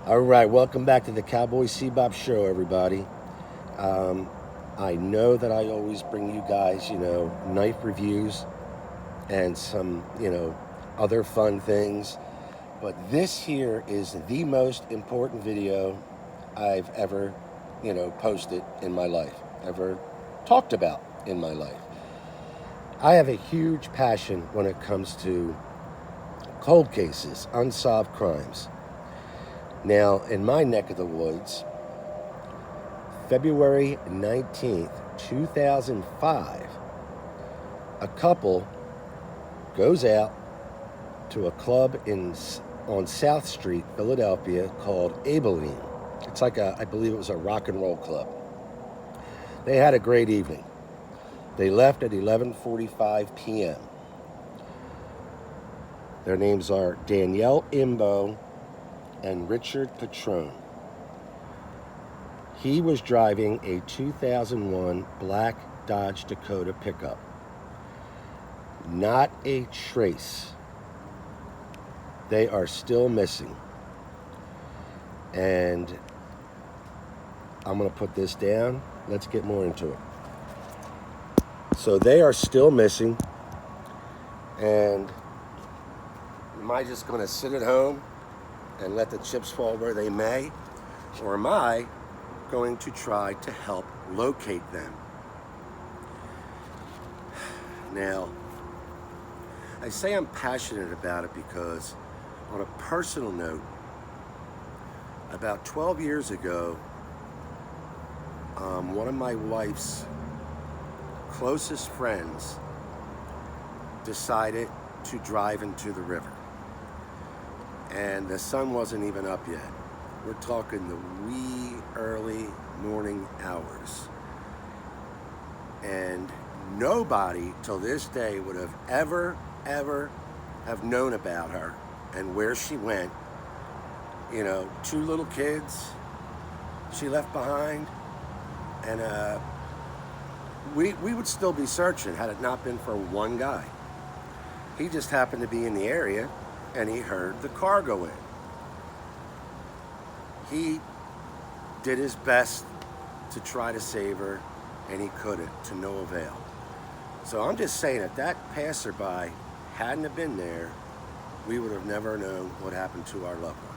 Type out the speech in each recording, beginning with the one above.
All right, welcome back to the Cowboy Bebop Show, everybody. Um, I know that I always bring you guys, knife reviews and some, other fun things. But this here is the most important video I've ever, posted in my life, ever talked about in my life. I have a huge passion when it comes to cold cases, unsolved crimes. Now, in my neck of the woods, February 19th, 2005, a couple goes out to a club on South Street, Philadelphia, called Abilene. It's I believe it was a rock and roll club. They had a great evening. They left at 11:45 p.m. Their names are Danielle Imbo and Richard Petrone. He was driving a 2001 black Dodge Dakota pickup. Not a trace. They are still missing. And I'm going to put this down. Let's get more into it. So they are still missing. And am I just going to sit at home and let the chips fall where they may? Or am I going to try to help locate them? Now, I say I'm passionate about it because, on a personal note, about 12 years ago, one of my wife's closest friends decided to drive into the river. And the sun wasn't even up yet. We're talking the wee early morning hours. And nobody till this day would have ever have known about her and where she went. Two little kids she left behind. And we would still be searching had it not been for one guy. He just happened to be in the area and he heard the car go in. He did his best to try to save her, and he couldn't, to no avail. So I'm just saying, if that passerby hadn't have been there, we would have never known what happened to our loved one.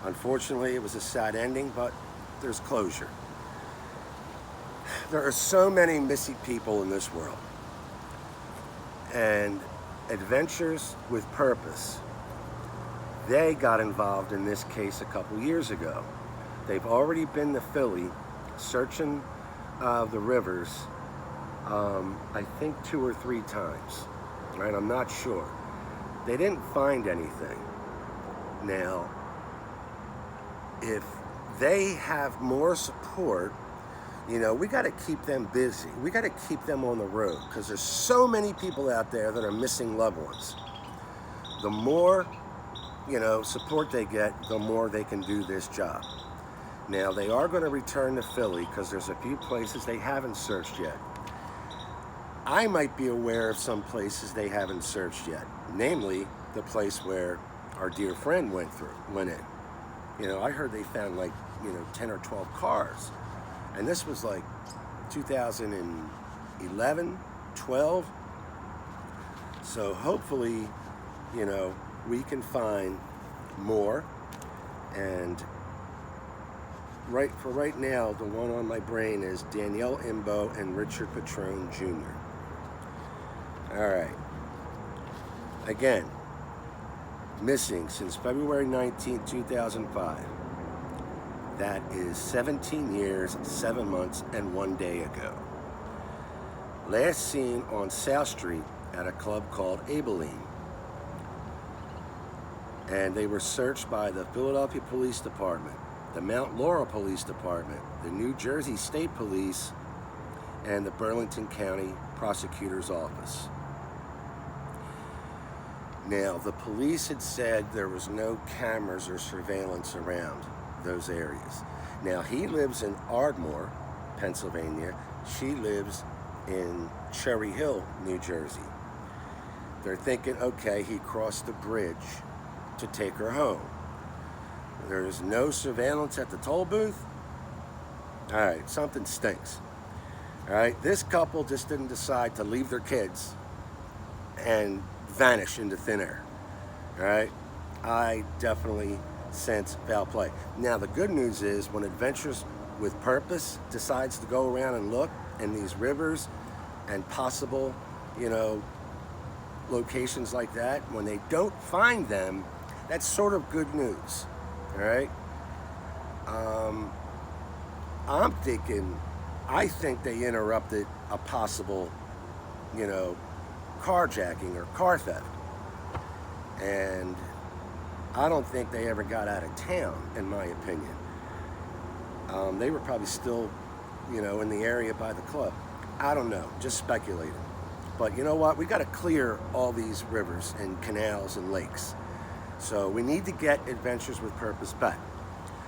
Unfortunately, it was a sad ending, but there's closure. There are so many missing people in this world. And Adventures with Purpose, they got involved in this case a couple years ago. They've already been to Philly searching the rivers, I think 2 or 3 times, right? I'm not sure. They didn't find anything. Now, if they have more support, we got to keep them busy. We got to keep them on the road because there's so many people out there that are missing loved ones. The more, support they get, the more they can do this job. Now, they are going to return to Philly because there's a few places they haven't searched yet. I might be aware of some places they haven't searched yet, namely the place where our dear friend went in. I heard they found 10 or 12 cars. And this was 2011, 12. So hopefully, we can find more. And right now, the one on my brain is Danielle Imbo and Richard Petrone Jr. All right. Again, missing since February 19th, 2005. That is 17 years, 7 months, and 1 day ago. Last seen on South Street at a club called Abilene. And they were searched by the Philadelphia Police Department, the Mount Laurel Police Department, the New Jersey State Police, and the Burlington County Prosecutor's Office. Now, the police had said there was no cameras or surveillance around those areas. Now, he lives in Ardmore, Pennsylvania. She lives in Cherry Hill, New Jersey. They're thinking, okay, he crossed the bridge to take her home. There's no surveillance at the toll booth. All right, something stinks. All right, this couple just didn't decide to leave their kids and vanish into thin air. All right, I definitely sense foul play. Now, the good news is when Adventures with Purpose decides to go around and look in these rivers and possible, locations like that, when they don't find them, that's sort of good news. All right. I think they interrupted a possible, carjacking or car theft. And I don't think they ever got out of town, in my opinion. They were probably still, in the area by the club. I don't know, just speculating. But you know what? We got to clear all these rivers and canals and lakes. So we need to get Adventures with Purpose back.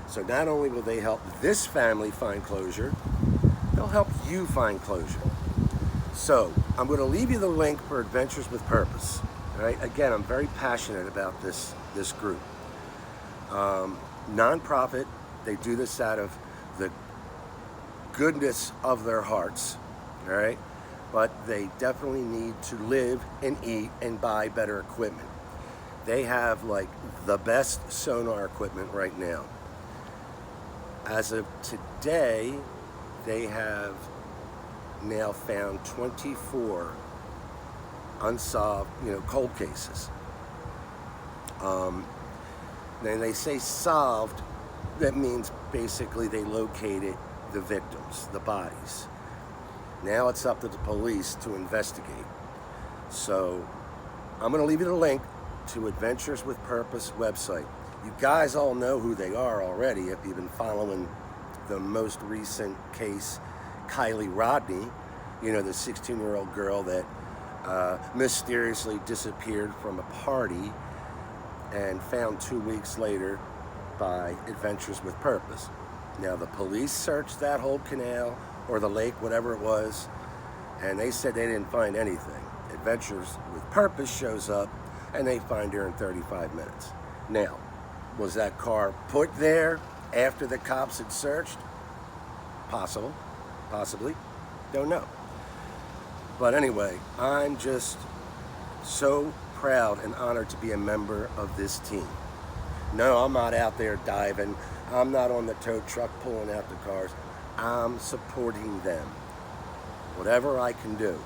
So not only will they help this family find closure, they'll help you find closure. So I'm going to leave you the link for Adventures with Purpose. All right. Again, I'm very passionate about this group. Non-profit. They do this out of the goodness of their hearts. All right. But they definitely need to live and eat and buy better equipment. They have like the best sonar equipment right now. As of today, they have now found 24 unsolved, cold cases. Then they say solved, that means basically they located the victims, the bodies. Now it's up to the police to investigate. So I'm going to leave you the link to Adventures with Purpose website. You guys all know who they are already if you've been following the most recent case, Kylie Rodney, the 16-year-old girl that mysteriously disappeared from a party and found 2 weeks later by Adventures with Purpose. Now the police searched that whole canal or the lake, whatever it was, and they said they didn't find anything. Adventures with Purpose shows up and they find her in 35 minutes. Now, was that car put there after the cops had searched? Possibly, don't know. But anyway, I'm just so proud and honored to be a member of this team. No, I'm not out there diving. I'm not on the tow truck pulling out the cars. I'm supporting them. Whatever I can do.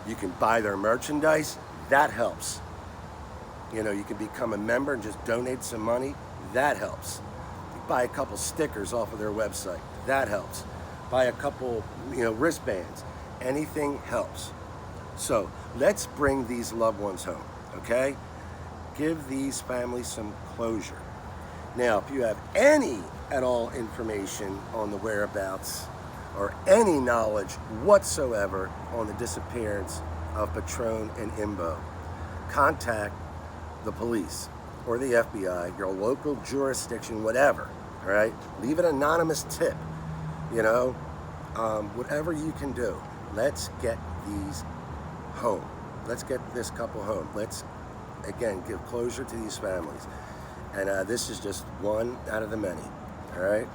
You can buy their merchandise. That helps. You can become a member and just donate some money. That helps. You buy a couple stickers off of their website. That helps. Buy a couple, wristbands. Anything helps. So let's bring these loved ones home, okay? Give these families some closure. Now, if you have any at all information on the whereabouts or any knowledge whatsoever on the disappearance of Petrone and Imbo, contact the police or the FBI, your local jurisdiction, whatever, all right? Leave an anonymous tip, whatever you can do. Let's get these home. Let's get this couple home. Let's, again, give closure to these families. And this is just one out of the many, all right?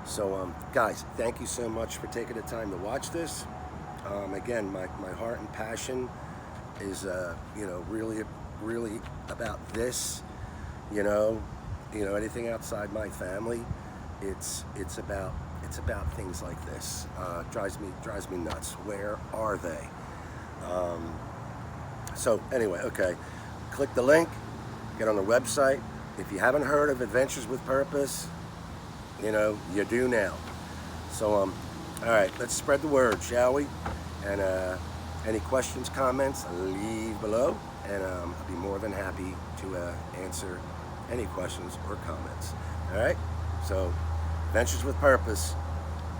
So, guys, thank you so much for taking the time to watch this. Again, my heart and passion is, really about this. Anything outside my family, it's about things like this. Drives me nuts. Where are they? So anyway, okay. Click the link. Get on the website. If you haven't heard of Adventures with Purpose, you do now. So all right, let's spread the word, shall we? And any questions, comments, leave below, and I'll be more than happy to answer any questions or comments. All right. So Adventures with Purpose.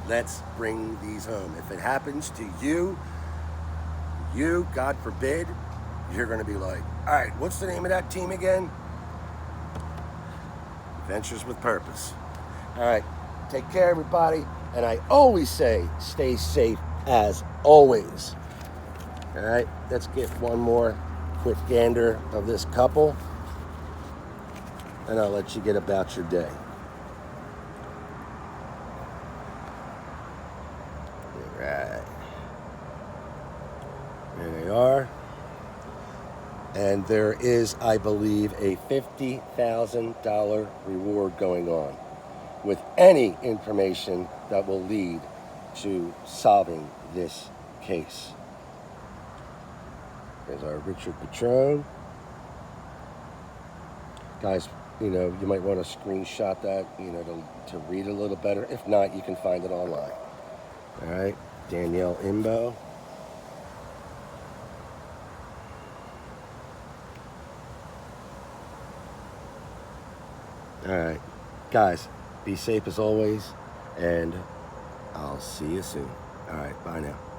Let's bring these home. If it happens to you, God forbid, you're going to be like, all right, what's the name of that team again? Adventures with Purpose. All right, take care, everybody. And I always say, stay safe as always. All right, let's get one more quick gander of this couple, and I'll let you get about your day. are. And there is, I believe, a $50,000 reward going on with any information that will lead to solving this case. There's our Richard Petrone. Guys, you know, you might want to screenshot that, you know, to read it a little better. If not, you can find it online. All right, Danielle Imbo. All right, guys, be safe as always, and I'll see you soon. All right, bye now.